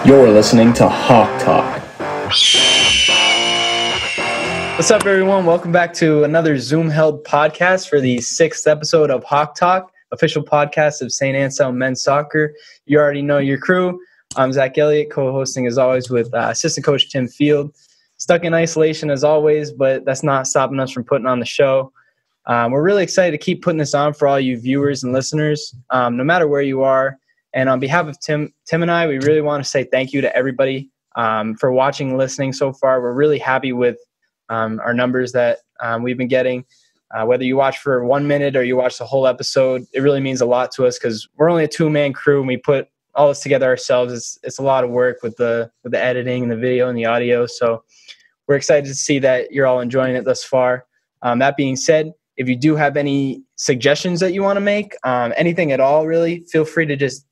You're listening to Hawk Talk. What's up, everyone? Welcome back to another Zoom-held podcast for the 6th episode of Hawk Talk, official podcast of St. Anselm Men's Soccer. You already know your crew. I'm Zach Elliot, co-hosting as always with assistant coach Tim Field. Stuck in isolation as always, but that's not stopping us from putting on the show. We're really excited to keep putting this on for all you viewers and listeners, no matter where you are. And on behalf of Tim and I, we really want to say thank you to everybody for watching and listening so far. We're really happy with our numbers that we've been getting. Whether you watch for 1 minute or you watch the whole episode, it really means a lot to us because we're only a two-man crew and we put all this together ourselves. It's a lot of work with the editing and the video and the audio. So we're excited to see that you're all enjoying it thus far. That being said, if you do have any suggestions that you want to make, anything at all, really, feel free to just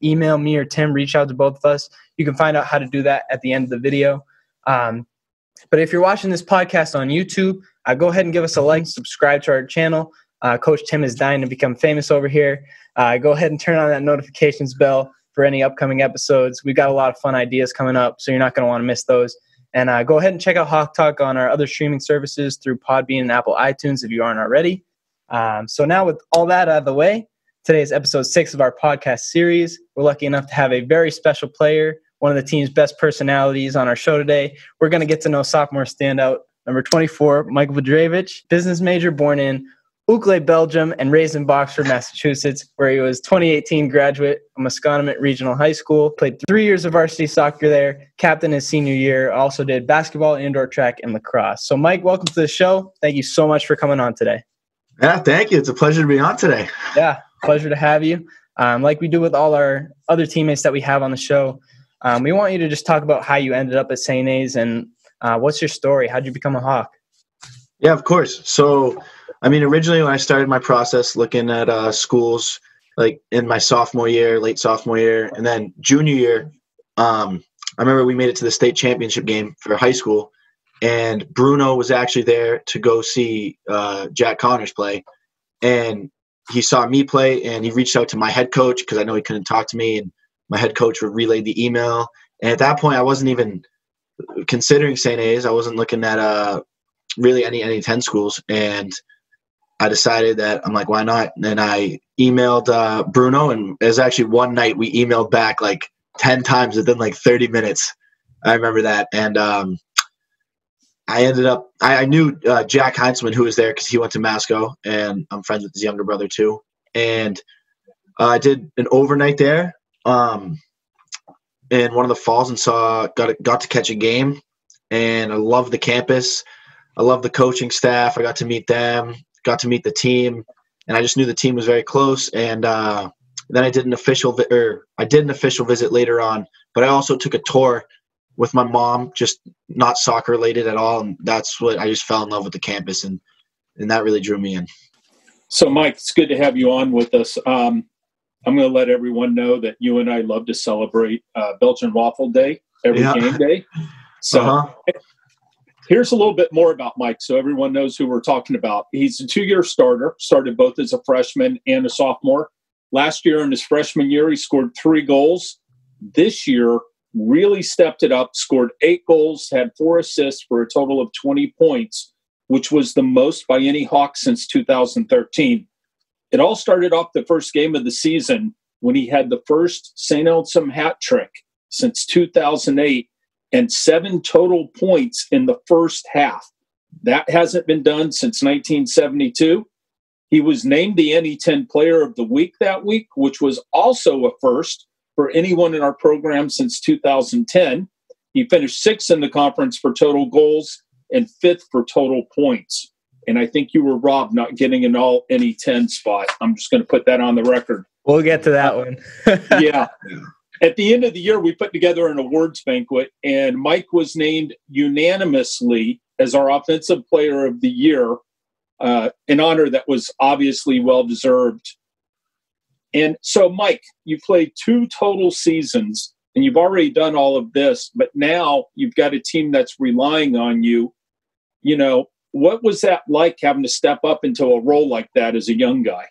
email me or Tim, reach out to both of us. You can find out how to do that at the end of the video. But if you're watching this podcast on YouTube, go ahead and give us a like, subscribe to our channel. Coach Tim is dying to become famous over here. Go ahead and turn on that notifications bell for any upcoming episodes. We've got a lot of fun ideas coming up, so you're not going to want to miss those. And go ahead and check out Hawk Talk on our other streaming services through Podbean and Apple iTunes if you aren't already. So now with all that out of the way, today is episode 6 of our podcast series. We're lucky enough to have a very special player, one of the team's best personalities on our show today. We're going to get to know sophomore standout, number 24, Michael Budrewicz, business major, born in Uccle, Belgium, and raised in Boxford, Massachusetts, where he was 2018 graduate of Musconetwood Regional High School, played 3 years of varsity soccer there, captain his senior year, also did basketball, indoor track, and lacrosse. So, Mike, welcome to the show. Thank you so much for coming on today. Yeah, thank you. It's a pleasure to be on today. Yeah, pleasure to have you. Like we do with all our other teammates that we have on the show, we want you to just talk about how you ended up at St. A's and what's your story? How'd you become a Hawk? Yeah, of course. So, originally when I started my process looking at schools, like in my sophomore year, late sophomore year, and then junior year, I remember we made it to the state championship game for high school, and Bruno was actually there to go see Jack Connors play, and he saw me play, and he reached out to my head coach because I know he couldn't talk to me, and my head coach relayed the email. And at that point, I wasn't even considering St. A's. I wasn't looking at really any 10 schools, and I decided that I'm like, why not? And then I emailed Bruno, and it was actually one night we emailed back like 10 times within like 30 minutes. I remember that. And I ended up – I knew Jack Heinzman, who was there because he went to Masco, and I'm friends with his younger brother too. And I did an overnight there in one of the falls and got to catch a game. And I loved the campus. I loved the coaching staff. I got to meet them, got to meet the team, and I just knew the team was very close. And then I did an official visit later on, but I also took a tour with my mom, just not soccer related at all. And that's what I just fell in love with the campus, and that really drew me in. So, Mike, it's good to have you on with us. I'm going to let everyone know that you and I love to celebrate Belgian Waffle Day every game day. So Here's a little bit more about Mike so everyone knows who we're talking about. He's a 2-year starter, started both as a freshman and a sophomore. Last year in his freshman year, he scored 3 goals. This year, really stepped it up, scored 8 goals, had 4 assists for a total of 20 points, which was the most by any Hawk since 2013. It all started off the first game of the season when he had the first St. Anselm hat trick since 2008 and 7 total points in the first half. That hasn't been done since 1972. He was named the NE10 Player of the Week that week, which was also a first for anyone in our program since 2010. He finished 6th in the conference for total goals and 5th for total points. And I think you were robbed not getting an all NE10 spot. I'm just going to put that on the record. We'll get to that one. Yeah. At the end of the year, we put together an awards banquet, and Mike was named unanimously as our Offensive Player of the Year, an honor that was obviously well-deserved. And so, Mike, you played 2 total seasons, and you've already done all of this, but now you've got a team that's relying on you. You know, what was that like having to step up into a role like that as a young guy?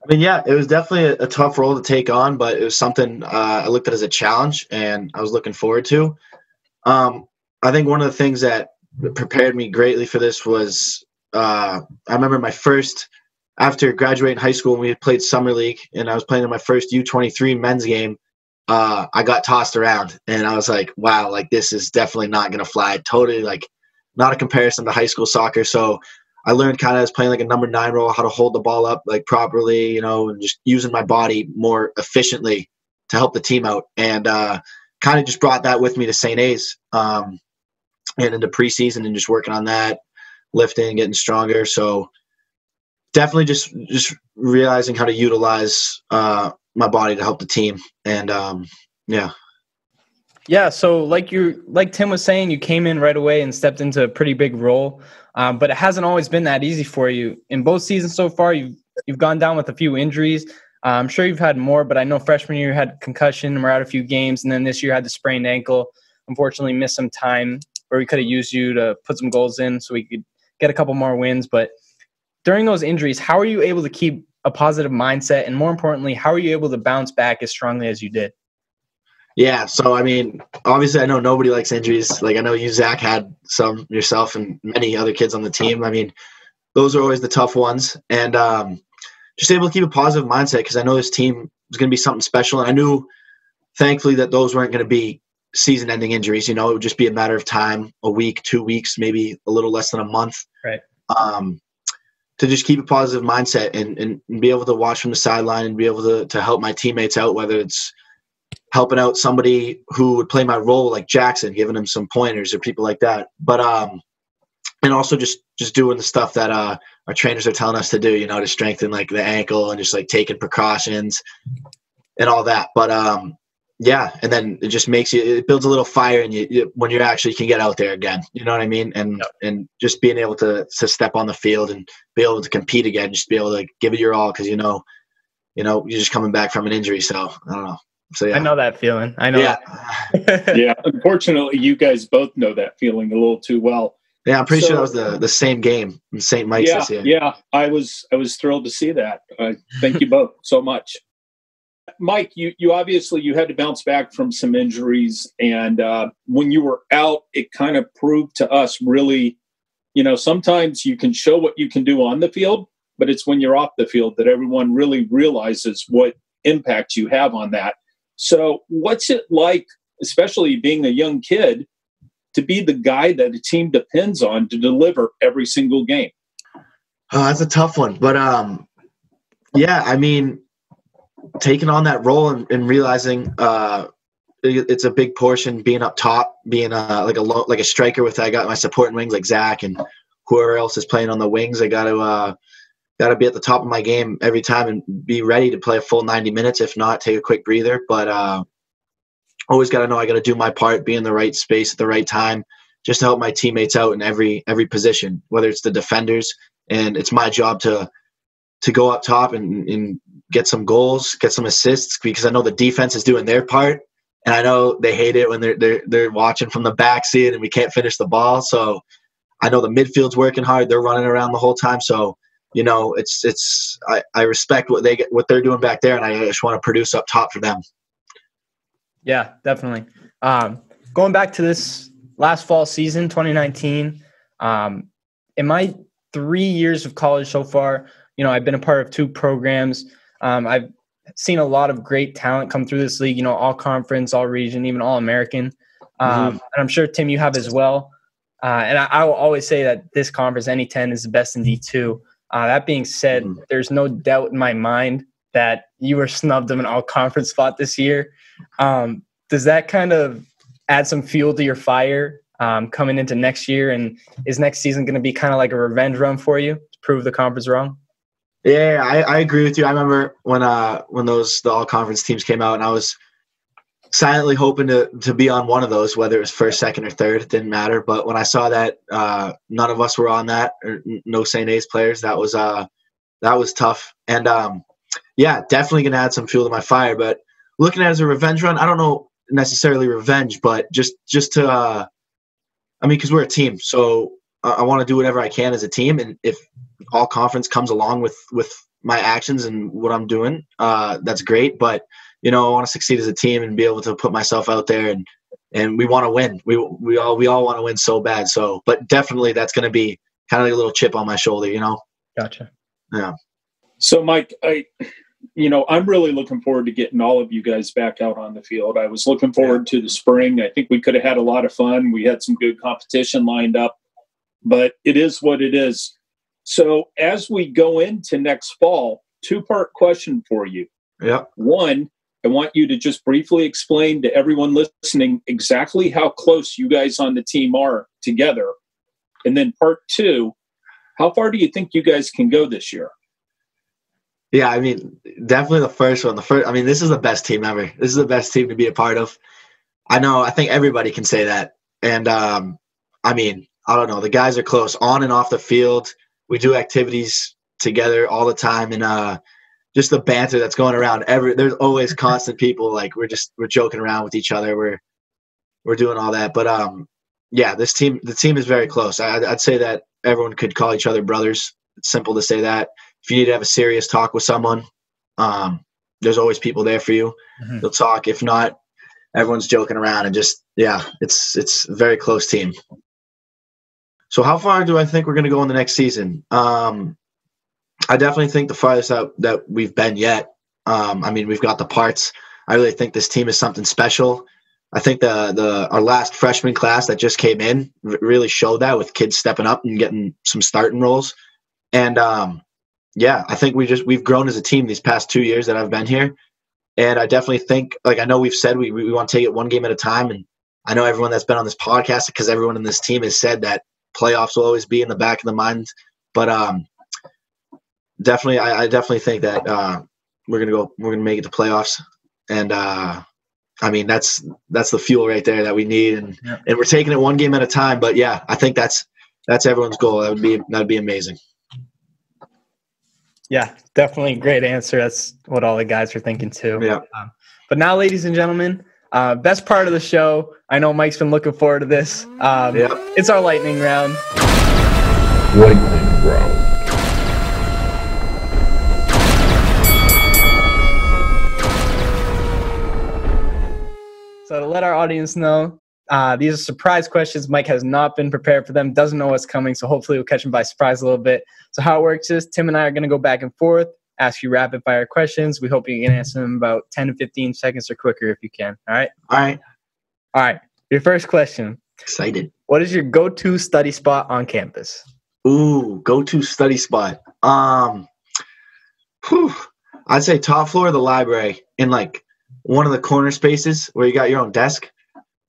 I mean, yeah, it was definitely a tough role to take on, but it was something I looked at as a challenge, and I was looking forward to. I think one of the things that prepared me greatly for this was I remember after graduating high school, when we had played summer league, and I was playing in my first U23 men's game. I got tossed around, and I was like, wow, like this is definitely not going to fly. Totally like not a comparison to high school soccer. So I learned kind of as playing like a number 9 role, how to hold the ball up like properly, you know, and just using my body more efficiently to help the team out. And kind of just brought that with me to St. A's and into preseason and just working on that, lifting, getting stronger. So definitely just realizing how to utilize my body to help the team. And yeah. Yeah, so like Tim was saying, you came in right away and stepped into a pretty big role, but it hasn't always been that easy for you. In both seasons so far, you've gone down with a few injuries. I'm sure you've had more, but I know freshman year you had concussion and we're out a few games, and then this year had the sprained ankle. Unfortunately, missed some time where we could have used you to put some goals in so we could get a couple more wins. But during those injuries, how are you able to keep a positive mindset, and more importantly, how are you able to bounce back as strongly as you did? Yeah, so I mean, obviously I know nobody likes injuries. Like I know you, Zach, had some yourself and many other kids on the team. I mean, those are always the tough ones. And just able to keep a positive mindset because I know this team was going to be something special. And I knew, thankfully, that those weren't going to be season-ending injuries. You know, it would just be a matter of time, a week, 2 weeks, maybe a little less than a month. Right. To just keep a positive mindset and be able to watch from the sideline and be able to help my teammates out, whether it's helping out somebody who would play my role like Jackson, giving him some pointers or people like that. But and also just doing the stuff that our trainers are telling us to do, you know, to strengthen like the ankle and just like taking precautions and all that. But yeah, and then it just it builds a little fire in you when you actually can get out there again. You know what I mean? And and just being able to step on the field and be able to compete again, just be able to give it your all because you know you're just coming back from an injury. So I don't know. So yeah. I know that feeling. I know. Yeah. That. Yeah. Unfortunately, you guys both know that feeling a little too well. Yeah, I'm pretty sure that was the same game in St. Mike's this year. Yeah, I was thrilled to see that. Thank you both so much. Mike, you obviously you had to bounce back from some injuries, and when you were out, it kind of proved to us really, you know, sometimes you can show what you can do on the field, but it's when you're off the field that everyone really realizes what impact you have on that. So what's it like, especially being a young kid, to be the guy that a team depends on to deliver every single game? Oh, that's a tough one. But, yeah, I mean, taking on that role and realizing it's a big portion being up top, being like a striker with I got my supporting wings like Zach and whoever else is playing on the wings. I got to be at the top of my game every time and be ready to play a full 90 minutes. If not, take a quick breather. But always got to know I got to do my part, be in the right space at the right time, just to help my teammates out in every position, whether it's the defenders. And it's my job to go up top and get some goals, get some assists, because I know the defense is doing their part. And I know they hate it when they're watching from the back seat and we can't finish the ball. So I know the midfield's working hard. They're running around the whole time. So, you know, I respect what they're doing back there, and I just want to produce up top for them. Yeah, definitely. Going back to this last fall season, 2019, in my 3 years of college so far, you know, I've been a part of 2 programs. I've seen a lot of great talent come through this league, you know, all conference, all region, even all American. And I'm sure, Tim, you have as well. And I will always say that this conference, NE10, is the best in D2. That being said, there's no doubt in my mind that you were snubbed of an all-conference spot this year. Does that kind of add some fuel to your fire coming into next year? And is next season going to be kind of like a revenge run for you to prove the conference wrong? Yeah, I agree with you. I remember when the all-conference teams came out, and I was silently hoping to be on one of those, whether it was first, second, or third. It didn't matter. But when I saw that none of us were on that, or no St. A's players, that was tough. And yeah, definitely gonna add some fuel to my fire. But looking at it as a revenge run, I don't know necessarily revenge, but just to I mean, because we're a team, so I want to do whatever I can as a team. And if all conference comes along with my actions and what I'm doing, that's great. But, I want to succeed as a team and be able to put myself out there, and we want to win. We all want to win so bad. So, but definitely that's going to be kind of like a little chip on my shoulder, Gotcha. Yeah. So, Mike, I'm really looking forward to getting all of you guys back out on the field. I was looking forward to the spring. I think we could have had a lot of fun. We had some good competition lined up, but it is what it is. So as we go into next fall, 2-part question for you. Yeah. One, I want you to just briefly explain to everyone listening exactly how close you guys on the team are together. And then part 2, how far do you think you guys can go this year? Yeah, I mean, definitely the first one. This is the best team ever. This is the best team to be a part of. I think everybody can say that. And, I don't know. The guys are close on and off the field. We do activities together all the time. And just the banter that's going around. There's always constant people. Like, we're joking around with each other. We're doing all that. But, the team is very close. I'd say that everyone could call each other brothers. It's simple to say that. If you need to have a serious talk with someone, there's always people there for you. Mm-hmm. They'll talk. If not, everyone's joking around, and it's a very close team. So how far do I think we're going to go in the next season? I definitely think the farthest out that we've been yet. We've got the parts. I really think this team is something special. I think our last freshman class that just came in really showed that, with kids stepping up and getting some starting roles. And I think we've grown as a team these past 2 years that I've been here. And I definitely think, I know we've said we want to take it one game at a time. And I know everyone that's been on this podcast, because everyone in this team has said that playoffs will always be in the back of the mind. But definitely, I definitely think that we're going to make it to playoffs. And that's the fuel right there that we need. And we're taking it one game at a time. But yeah, I think that's everyone's goal. That would be amazing. Yeah, definitely a great answer. That's what all the guys are thinking too. Yeah. But now, ladies and gentlemen, best part of the show. I know Mike's been looking forward to this. It's our lightning round. Lightning round. So to let our audience know, these are surprise questions. Mike has not been prepared for them, doesn't know what's coming, so hopefully we'll catch him by surprise a little bit. So how it works is Tim and I are going to go back and forth, ask you rapid-fire questions. We hope you can answer them about 10 to 15 seconds or quicker if you can. All right? All right. Your first question. Excited. What is your go-to study spot on campus? Ooh, go-to study spot. I'd say top floor of the library, in one of the corner spaces where you got your own desk.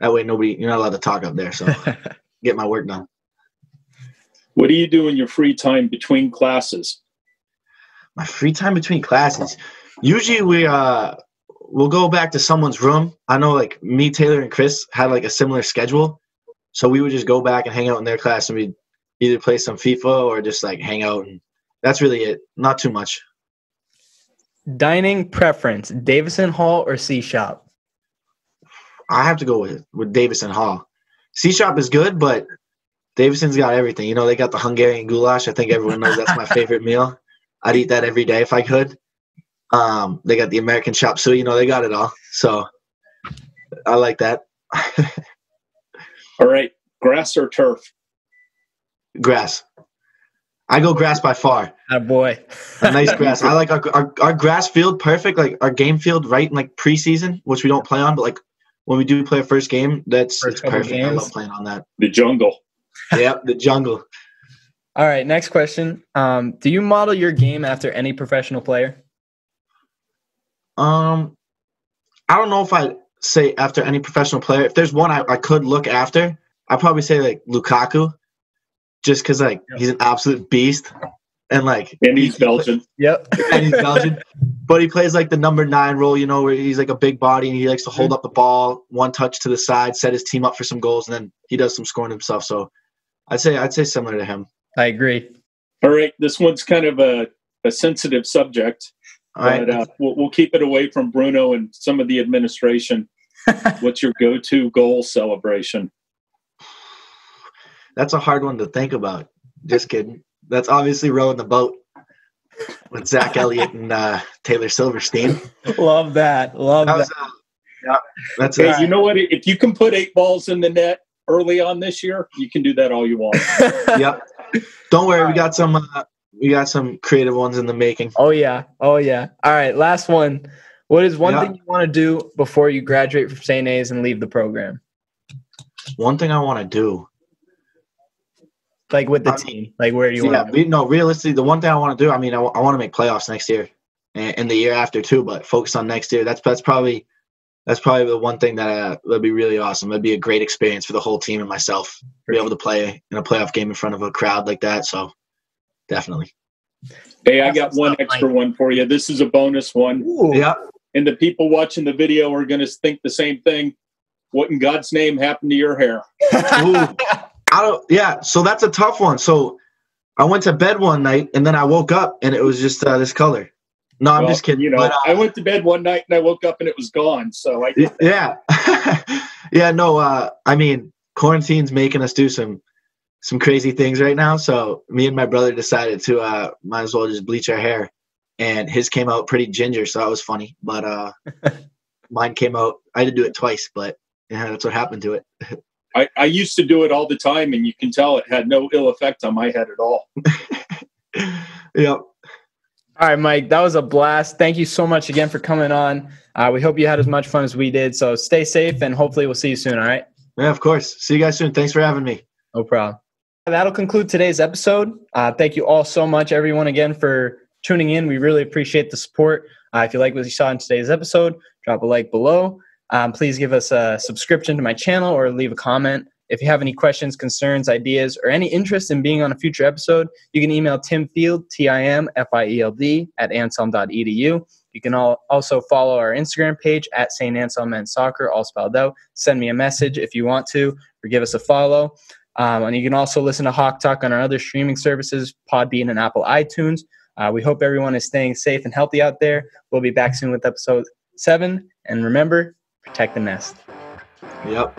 That way you're not allowed to talk up there, so get my work done. What do you do in your free time between classes? My free time between classes? Usually we'll go back to someone's room. I know me, Taylor, and Chris had a similar schedule. So we would just go back and hang out in their class, and we'd either play some FIFA or just hang out. And that's really it. Not too much. Dining preference, Davison Hall or C-Shop? I have to go with Davison Hall. C-Shop is good, but Davison's got everything. They got the Hungarian goulash. I think everyone knows that's my favorite meal. I'd eat that every day if I could. They got the American chop suey. They got it all. So I like that. All right. Grass or turf? Grass. I go grass by far. Oh, boy. A nice grass. I like our grass field perfect, our game field right in preseason, which we don't play on, but when we do play a first game, it's perfect. Games. I love playing on that. The jungle. Yep, the jungle. All right, next question. Do you model your game after any professional player? I don't know if I'd say after any professional player. If there's one I could look after, I'd probably say Lukaku, just because he's an absolute beast. And he's Belgian. Yep. And he's Belgian. But he plays the number 9 role, where he's a big body and he likes to hold up the ball, one touch to the side, set his team up for some goals, and then he does some scoring himself. So I'd say similar to him. I agree. All right. This one's kind of a sensitive subject. All right. But we'll keep it away from Bruno and some of the administration. What's your go-to goal celebration? That's a hard one to think about. Just kidding. That's obviously rowing the boat. with Zach Elliot and Taylor Silverstein. Love that. Yeah, that's hey, it. you know what? If you can put 8 balls in the net early on this year, you can do that all you want. Yep. Don't worry, we got some creative ones in the making. Oh yeah. All right, last one. What is one thing you want to do before you graduate from St. A's and leave the program? One thing I want to do. Like with the team, like where do you want to go? Realistically, the one thing I want to do, I want to make playoffs next year and the year after too, but focus on next year. That's probably the one thing that would be really awesome. It'd be a great experience for the whole team and myself to be able to play in a playoff game in front of a crowd like that. So definitely. Hey, I got one extra one for you. This is a bonus one. Ooh. Yeah. And the people watching the video are going to think the same thing. What in God's name happened to your hair? So that's a tough one. So I went to bed one night and then I woke up and it was just this color. No, I'm just kidding. I went to bed one night and I woke up and it was gone. So I get that. Yeah. Quarantine's making us do some crazy things right now. So me and my brother decided to might as well just bleach our hair. And his came out pretty ginger, so that was funny. But mine came out, I had to do it twice, but yeah, that's what happened to it. I used to do it all the time, and you can tell it had no ill effect on my head at all. Yep. All right, Mike, that was a blast. Thank you so much again for coming on. We hope you had as much fun as we did. So stay safe, and hopefully we'll see you soon, all right? Yeah, of course. See you guys soon. Thanks for having me. No problem. That'll conclude today's episode. Thank you all so much, everyone, again, for tuning in. We really appreciate the support. If you like what you saw in today's episode, drop a like below. Please give us a subscription to my channel or leave a comment. If you have any questions, concerns, ideas, or any interest in being on a future episode, you can email timfield, TIMFIELD, @anselm.edu. You can also follow our Instagram page at St. Anselm Men's Soccer, all spelled out. Send me a message if you want to, or give us a follow. And you can also listen to Hawk Talk on our other streaming services, Podbean and Apple iTunes. We hope everyone is staying safe and healthy out there. We'll be back soon with episode 7. And remember, protect the nest. Yep.